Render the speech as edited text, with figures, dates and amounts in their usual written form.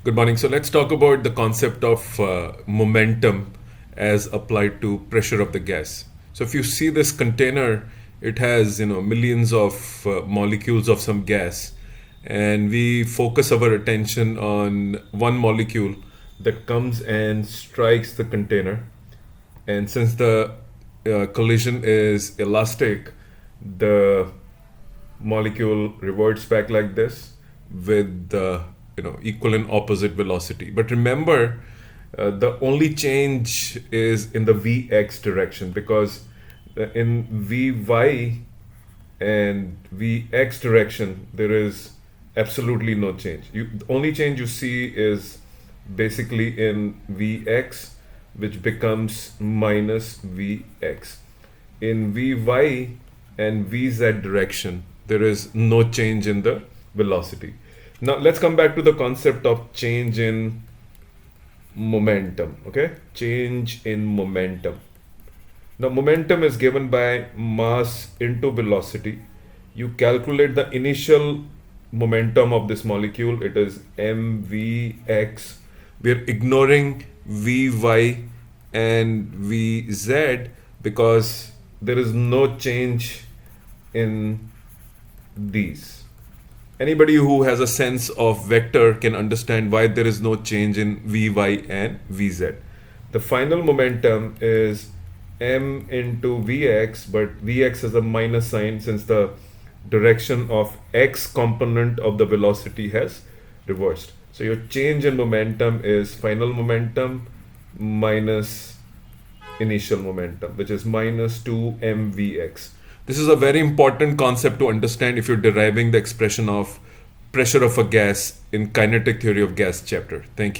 Good morning. So let's talk about the concept of momentum as applied to pressure of the gas. So if you see this container, it has millions of molecules of some gas, and we focus our attention on one molecule that comes and strikes the container. And since the collision is elastic, the molecule reverts back like this with the equal and opposite velocity. But remember, the only change is in the Vx direction, because in Vy and Vx direction there is absolutely no change. The only change you see is basically in Vx, which becomes minus Vx. In Vy and Vz direction, there is no change in the velocity. Now let's come back to the concept of change in momentum. Okay, change in momentum. Now momentum is given by mass into velocity. You calculate the initial momentum of this molecule. It is mvx. We are ignoring vy and vz because there is no change in these. Anybody who has a sense of vector can understand why there is no change in vy and vz. The final momentum is m into vx, but vx has a minus sign since the direction of x component of the velocity has reversed. So your change in momentum is final momentum minus initial momentum, which is minus 2 mvx. This is a very important concept to understand if you're deriving the expression of pressure of a gas in kinetic theory of gas chapter. Thank you.